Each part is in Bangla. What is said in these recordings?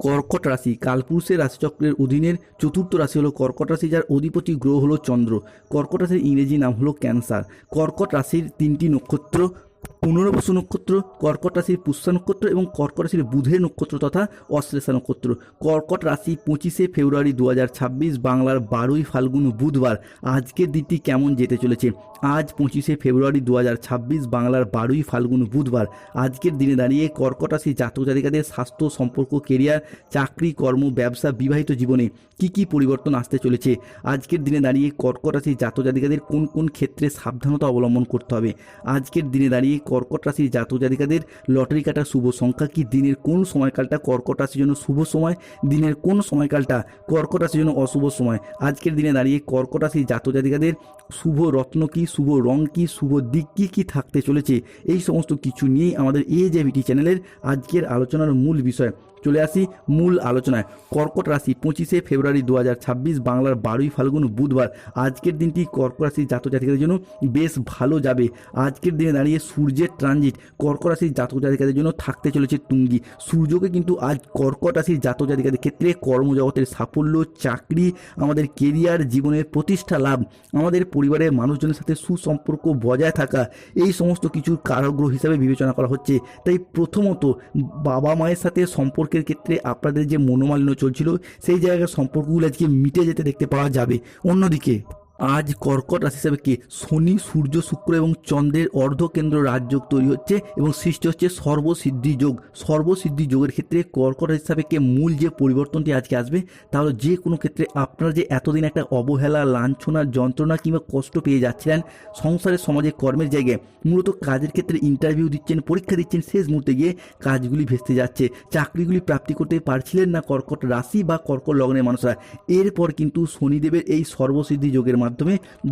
কর্কট রাশি কালপুরুষের রাশিচক্রের অধীনের চতুর্থ রাশি হলো কর্কট রাশি, যার অধিপতি গ্রহ হলো চন্দ্র। কর্কট রাশির ইংরেজি নাম হলো ক্যান্সার। কর্কট রাশির তিনটি নক্ষত্র: পুনর্বসু নক্ষত্র, কর্কট রাশির পুষ্যা নক্ষত্র এবং কর্কট রাশির বুধের নক্ষত্র তথা অশ্লেষা নক্ষত্র। কর্কট রাশি 25শে ফেব্রুয়ারি 2026 বাংলার 12ই ফাল্গুন বুধবার। আজকের দিনটি কেমন যেতে চলেছে? আজ 25শে ফেব্রুয়ারি 2026 বাংলার 12ই ফাল্গুন বুধবার। আজকের দিনে দাঁড়িয়ে কর্কট রাশি জাতক জাতিকাদের স্বাস্থ্য, সম্পর্ক, কেরিয়ার, চাকরি, কর্ম, ব্যবসা, বিবাহিত জীবনে কি পরিবর্তন আসতে চলেছে? আজকের দিনে দাঁড়িয়ে কর্কট রাশি জাতক জাতিকাদের কোন কোন ক্ষেত্রে সাবধানতা অবলম্বন করতে হবে? আজকের দিনে দাঁড়িয়ে কর্কট রাশির জাতক জাতিকাদের লটারি কাটার শুভ সংখ্যা কি? দিনের কোন সময়কালটা কর্কট রাশির জন্য শুভ সময়? দিনের কোন সময়কালটা কর্কট রাশির জন্য অশুভ সময়? আজকের দিনে দাঁড়িয়ে কর্কট রাশির জাতক জাতিকাদের শুভ রত্ন কি, শুভ রং কি, শুভ দিক কি থাকতে চলেছে? এই সমস্ত কিছু নিয়েই আমাদের AJVT চ্যানেলের আজকের আলোচনার মূল বিষয়। চলে আসি মূল আলোচনায়। কর্কট রাশি 25শে ফেব্রুয়ারি 2026 বাংলার 12ই ফাল্গুন বুধবার। আজকের দিনটি কর্কট রাশির জাতক জাতিকাদের জন্য বেশ ভালো যাবে। আজকের দিনে দাঁড়িয়ে সূর্যের ট্রানজিট কর্কট রাশির জাতক জাতিকাদের জন্য থাকতে চলেছে তুঙ্গি। সূর্যকে কিন্তু আজ কর্কট রাশির জাতক জাতিকাদের ক্ষেত্রে কর্মজগতের সাফল্য, চাকরি, আমাদের কেরিয়ার, জীবনের প্রতিষ্ঠা লাভ, আমাদের পরিবারের মানুষজনের সাথে সুসম্পর্ক বজায় থাকা, এই সমস্ত কিছুর কারগ্রহ হিসাবে বিবেচনা করা হচ্ছে। তাই প্রথমত বাবা মায়ের সাথে সম্পর্কের ক্ষেত্রে আপনাদের যে মনোমালিন্য চলছিল, সেই জায়গার সম্পর্কগুলো আজকে মিটে যেতে দেখতে পাওয়া যাবে। অন্যদিকে আজ কর্কট রাশি হিসাবে কি শনি, সূর্য, শুক্র এবং চন্দ্রের অর্ধকেন্দ্র রাজযোগ তৈরি হচ্ছে এবং সৃষ্টি হচ্ছে সর্বসিদ্ধি যোগ। সর্বসিদ্ধি যোগের ক্ষেত্রে কর্কট রাশি হিসাবে কি মূল যে পরিবর্তনটি আজকে আসবে, তাহলে যে কোনো ক্ষেত্রে আপনারা যে এতদিন একটা অবহেলা, লাঞ্ছনা, যন্ত্রণা কিংবা কষ্ট পেয়ে যাচ্ছিলেন সংসারের, সমাজে, কর্মের জায়গায়, মূলত কাজের ক্ষেত্রে ইন্টারভিউ দিচ্ছেন, পরীক্ষা দিচ্ছেন, শেষ মুহূর্তে গিয়ে কাজগুলি ভেস্তে যাচ্ছে, চাকরিগুলি প্রাপ্তি করতে পারছিলেন না কর্কট রাশি বা কর্কট লগ্নের মানুষরা। এরপর কিন্তু শনিদেবের এই সর্বসিদ্ধি যোগের মাধ্যমে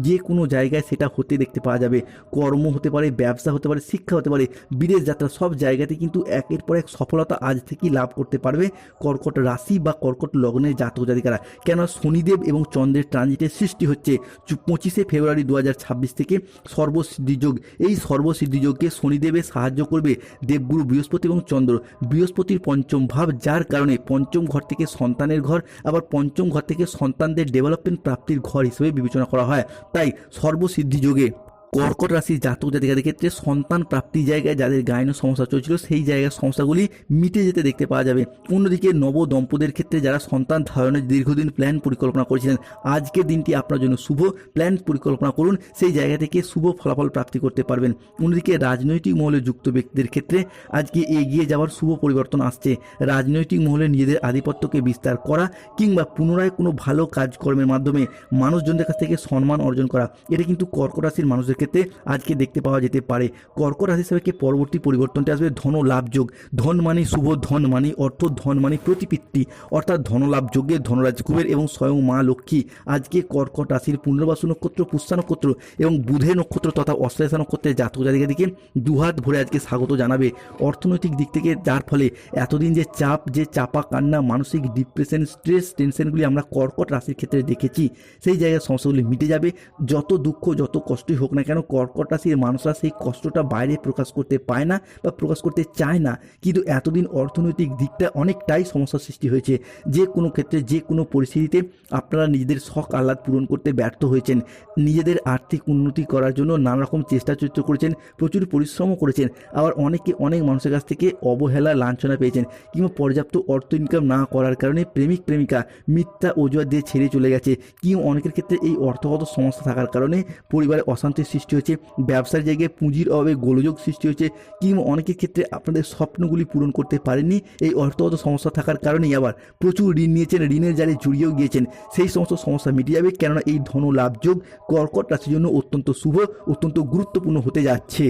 যে কোনো জায়গায় সেটা হতে দেখতে পাওয়া যাবে। কর্ম হতে পারে, ব্যবসা হতে পারে, শিক্ষা হতে পারে, বিদেশ যাত্রা, সব জায়গাতে কিন্তু একের পর এক সফলতা আজ থেকেই লাভ করতে পারবে কর্কট রাশি বা কর্কট লগ্নের জাতক জাতিকারা। কেন? শনিদেব এবং চন্দ্রের ট্রানজিটের সৃষ্টি হচ্ছে 25শে ফেব্রুয়ারি 2026 থেকে সর্বসিদ্ধি যোগ। এই সর্বসিদ্ধি যোগকে শনিদেবের সাহায্য করবে দেবগুরু বৃহস্পতি এবং চন্দ্র। বৃহস্পতির পঞ্চম ভাব, যার কারণে পঞ্চম ঘর থেকে সন্তানের ঘর, আবার পঞ্চম ঘর থেকে সন্তানদের ডেভেলপমেন্ট প্রাপ্তির ঘর হিসেবে বিবেচনা করা হয়। তাই সর্বসিদ্ধি যোগে কর্কট রাশির জাতক জাতিকাদের ক্ষেত্রে সন্তান প্রাপ্তির জায়গায় যাদের গাইনো সমস্যা চলছিল, সেই জায়গার সমস্যাগুলি মিটে যেতে দেখতে পাওয়া যাবে। অন্যদিকে নব দম্পতির ক্ষেত্রে যারা সন্তান ধারণের দীর্ঘদিন প্ল্যান পরিকল্পনা করেছিলেন, আজকের দিনটি আপনার জন্য শুভ। প্ল্যান পরিকল্পনা করুন, সেই জায়গা থেকে শুভ ফলাফল প্রাপ্তি করতে পারবেন। অন্যদিকে রাজনৈতিক মহলে যুক্ত ব্যক্তিদের ক্ষেত্রে আজকে এগিয়ে যাওয়ার শুভ পরিবর্তন আসছে। রাজনৈতিক মহলে নিজেদের আধিপত্যকে বিস্তার করা কিংবা পুনরায় কোনো ভালো কাজকর্মের মাধ্যমে মানুষজনদের কাছ থেকে সম্মান অর্জন করা, এটা কিন্তু কর্কট রাশির মানুষদের ক্ষেত্রে আজকে দেখতে পাওয়া যেতে পারে। কর্কট রাশি হিসেবে পরবর্তী পরিবর্তনটি আসবে ধন লাভ যোগ। ধন মানি শুভ, ধন মানি অর্থ, ধন মানি প্রতিপত্তি, অর্থাৎ ধনলাভ যোগে ধনরাজ কুবের এবং স্বয়ং মা লক্ষ্মী আজকে কর্কট রাশির পুনর্বসু নক্ষত্র, পুষ্যা নক্ষত্র এবং বুধের নক্ষত্র তথা অশ্লেষা নক্ষত্রের জাতক জাতিকাদিকে দুহাত ভরে আজকে স্বাগত জানাবে অর্থনৈতিক দিক থেকে। যার ফলে এতদিন যে চাপ, যে চাপা কান্না, মানসিক ডিপ্রেশন, স্ট্রেস, টেনশনগুলি আমরা কর্কট রাশির ক্ষেত্রে দেখেছি, সেই জায়গায় সমস্যাগুলি মিটে যাবে। যত দুঃখ, যত কষ্টই হোক না কেন, কর্কট রাশির মানুষরা সেই কষ্টটা বাইরে প্রকাশ করতে পায় না বা প্রকাশ করতে চায় না। কিন্তু এতদিন অর্থনৈতিক দিকটা অনেকটাই সমস্যার সৃষ্টি হয়েছে। যে কোনো ক্ষেত্রে, যে কোনো পরিস্থিতিতে আপনারা নিজেদের শখ আহ্লাদ পূরণ করতে ব্যর্থ হয়েছেন। নিজেদের আর্থিক উন্নতি করার জন্য নানা রকম চেষ্টা চরিত্র করেছেন, প্রচুর পরিশ্রমও করেছেন। আবার অনেক মানুষের কাছ থেকে অবহেলা, লাঞ্ছনা পেয়েছেন, কিংবা পর্যাপ্ত অর্থ ইনকাম না করার কারণে প্রেমিক প্রেমিকা মিথ্যা অজুহাত দিয়ে ছেড়ে চলে গেছে। কিংবা অনেকের ক্ষেত্রে এই অর্থগত সমস্যা থাকার কারণে পরিবারে অশান্তির সৃষ্টি হয়েছে, ব্যবসার জায়গায় পুঁজির অভাবে গোলযোগ সৃষ্টি হয়েছে, কিংবা অনেকের ক্ষেত্রে আপনাদের স্বপ্নগুলি পূরণ করতে পারেননি এই অর্থগত সমস্যা থাকার কারণেই। আবার প্রচুর ঋণ নিয়েছেন, ঋণের জালে জড়িয়েও গিয়েছেন, সেই সমস্ত সমস্যা মিটে যাবে। কেননা এই ধন লাভ যোগ কর্কট রাশির জন্য অত্যন্ত শুভ, অত্যন্ত গুরুত্বপূর্ণ হতে যাচ্ছে।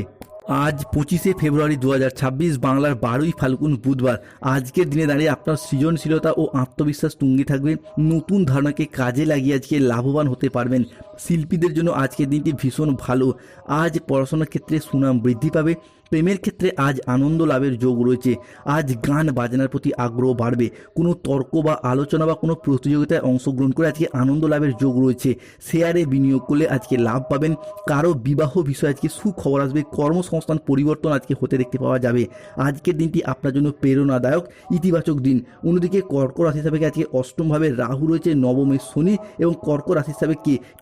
আজ 25শে ফেব্রুয়ারি 2026 বাংলার 12ই ফাল্গুন বুধবার। আজকের দিনে দাঁড়িয়ে আপনার সৃজনশীলতা ও আত্মবিশ্বাস তুঙ্গে থাকবে। নতুন ধারণাকে কাজে লাগিয়ে আজকে লাভবান হতে পারবেন। শিল্পীদের জন্য আজকের দিনটি ভীষণ ভালো। আজ পড়াশোনার ক্ষেত্রে সুনাম বৃদ্ধি পাবে। প্রেমের ক্ষেত্রে আজ আনন্দ লাভের যোগ রয়েছে। আজ গান বাজনার প্রতি আগ্রহ বাড়বে। কোনো তর্ক বা আলোচনা বা কোনো প্রতিযোগিতায় অংশগ্রহণ করে আজকে আনন্দ লাভের যোগ রয়েছে। শেয়ারে বিনিয়োগ করলে আজকে লাভ পাবেন। কারো বিবাহ বিষয়ে আজকে সুখবর আসবে। কর্মসংস্থান পরিবর্তন আজকে হতে দেখতে পাওয়া যাবে। আজকের দিনটি আপনার জন্য প্রেরণাদায়ক ইতিবাচক দিন। অন্যদিকে কর্কট রাশি হিসাবে আজকে অষ্টমভাবে রাহু রয়েছে, নবমে শনি এবং কর্কট রাশি হিসাবে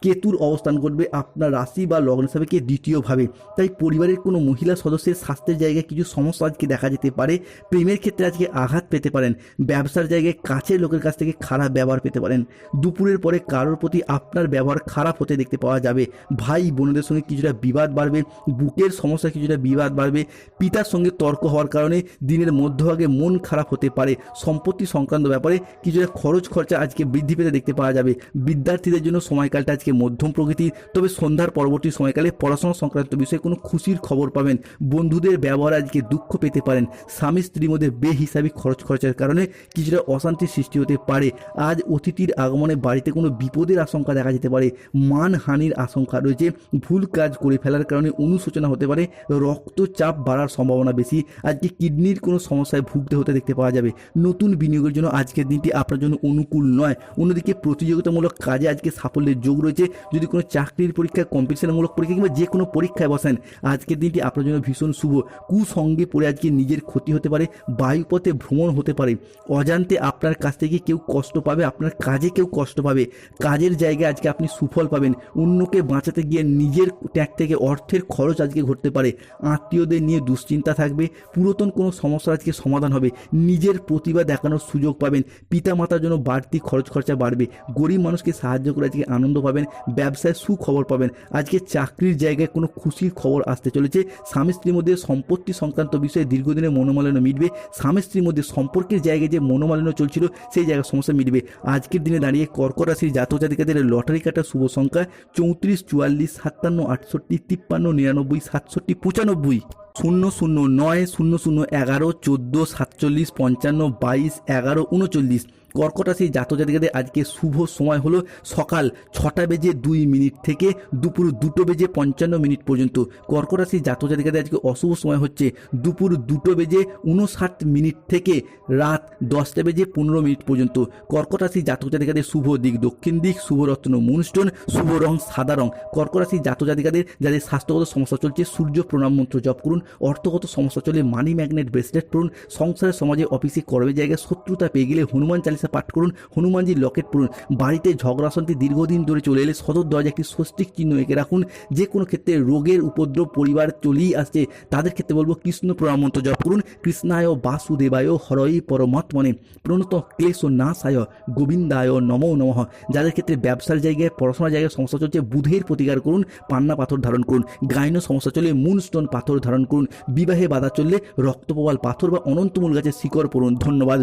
কেতুর অবস্থান করবে আপনার রাশি বা লগ্ন হিসাবে দ্বিতীয়ভাবে। তাই পরিবারের কোনো মহিলা সদস্যের স্বাস্থ্যের জায়গায় কিছু সমস্যা আজকে দেখা যেতে পারে। প্রেমের ক্ষেত্রে আজকে আঘাত পেতে পারেন। ব্যবসার জায়গায় কাছের লোকের কাছ থেকে খারাপ ব্যবহার পেতে পারেন। দুপুরের পরে কারোর প্রতি আপনার ব্যবহার খারাপ হতে দেখতে পাওয়া যাবে। ভাই বোনদের সঙ্গে কিছুটা বিবাদ বাড়বে। বুকের সমস্যা কিছুটা বিবাদ বাড়বে। পিতার সঙ্গে তর্ক হওয়ার কারণে দিনের মধ্যভাগে মন খারাপ হতে পারে। সম্পত্তি সংক্রান্ত ব্যাপারে কিছুটা খরচ খরচা আজকে বৃদ্ধি পেতে দেখতে পাওয়া যাবে। বিদ্যার্থীদের জন্য সময়কালটা আজকে মধ্যম প্রকৃতির, তবে সন্ধ্যার পরবর্তী সময়কালে পড়াশোনা সংক্রান্ত বিষয়ে কোনো খুশির খবর পাবেন। বন্ধুদের ব্যবহার আজকে দুঃখ পেতে পারেন। স্বামী স্ত্রীর মধ্যে বেহিসাবি খরচ খরচার কারণে কিছুটা অশান্তির সৃষ্টি হতে পারে। আজ অতিথির আগমনে বাড়িতে কোনো বিপদের আশঙ্কা দেখা যেতে পারে। মানহানির আশঙ্কা রয়েছে। ভুল কাজ করে ফেলার কারণে অনুশোচনা হতে পারে। রক্তচাপ বাড়ার সম্ভাবনা বেশি। আজকে কিডনির কোনো সমস্যায় ভুগতে হতে দেখতে পাওয়া যাবে। নতুন বিনিয়োগের জন্য আজকের দিনটি আপনার জন্য অনুকূল নয়। অন্যদিকে প্রতিযোগিতামূলক কাজে আজকে সাফল্যের যোগ রয়েছে। যদি কোনো চাকরির পরীক্ষায়, কম্পিটিশনমূলক পরীক্ষা কিংবা যে কোনো পরীক্ষায় বসেন, আজকের দিনটি আপনার জন্য ভীষণ শুভ। কুসঙ্গে পড়ে আজকে নিজের ক্ষতি হতে পারে। বায়ুপথে ভ্রমণ হতে পারে। অজান্তে আপনার কাছ থেকে কেউ কষ্ট পাবে, আপনার কাজে কেউ কষ্ট পাবে। কাজের জায়গায় আজকে আপনি সুফল পাবেন। অন্যকে বাঁচাতে গিয়ে নিজের ট্যাগ থেকে অর্থের খরচ আজকে ঘটতে পারে। আত্মীয়দের নিয়ে দুশ্চিন্তা থাকবে। পুরাতন কোনো সমস্যা আজকে সমাধান হবে। নিজের প্রতিভা দেখানোর সুযোগ পাবেন। পিতা মাতার জন্য বাড়তি খরচ খরচা বাড়বে। গরিব মানুষকে সাহায্য করে আজকে আনন্দ পাবেন। ব্যবসায় সুখবর পাবেন। আজকে চাকরির জায়গায় কোনো খুশির খবর আসতে চলেছে। স্বামী স্ত্রীর মধ্যে সম্পত্তি সংক্রান্ত বিষয়ে দীর্ঘদিনের মনোমালিন্য মিটবে। স্বামী স্ত্রীর মধ্যে সম্পর্কের জায়গায় যে মনোমালিন্য চলছিল সেই জায়গায় সমস্যা মিটবে। আজকের দিনে দাঁড়িয়ে কর্কট রাশির জাতক জাতিকাদের লটারি কাটার শুভ সংখ্যা 34, 44, 57, 68, 53, 99, 67, 95। 00, 9, 00, 11, 14, 47, 55, 22, 11, 39। কর্কট রাশির জাতক জাতিকাদের আজকে শুভ সময় হলো সকাল 6:02 থেকে দুপুর 2:55 পর্যন্ত। কর্কট রাশির জাতক জাতিকাদের আজকে অশুভ সময় হচ্ছে দুপুর 2:59 থেকে রাত 10:15 পর্যন্ত। কর্কট রাশির জাতক জাতিকাদের শুভ দিক দক্ষিণ দিক, শুভ রত্ন মুনস্টোন, শুভ রং সাদা রং। কর্কট রাশির জাতক জাতিকাদের যাদের স্বাস্থ্যগত সমস্যা চলছে সূর্য প্রণাম মন্ত্র জপ করুন। অর্থগত সমস্যা চলে মানি ম্যাগনেট ব্রেসলেট পড়ুন। সংসারে, সমাজে, অফিসে, কর্মের জায়গায় শত্রুতা পেয়ে গেলে হনুমান চালিসা পাঠ করুন। হনুমানজির লকেট পড়ুন। বাড়িতে ঝগড়া শান্তি দীর্ঘদিন ধরে চলে এলে সদর দরজায় একটি স্বস্তিক চিহ্ন এঁকে রাখুন। যে কোনো ক্ষেত্রে রোগের উপদ্রব পরিবার চলেই আসছে, তাদের ক্ষেত্রে বলবো কৃষ্ণ প্রণাম মন্ত্র জপ করুন। কৃষ্ণায় বাসুদেবায় হরই পরমাত্মনে প্রণত ক্লেশ নাশায় গোবিন্দায় নমো নমঃ। যাদের ক্ষেত্রে ব্যবসার জায়গায়, পড়াশোনার জায়গায় সমস্যা চলছে বুধের প্রতিকার করুন। পান্না পাথর ধারণ করুন। গাইনো সমস্যা চলে মুনস্টোন পাথর ধারণ করুন। বিবাহে বাধা চললে রক্তপ্রবাল পাথর বা অনন্তমূল গাছের শিকড় পড়ুন। ধন্যবাদ।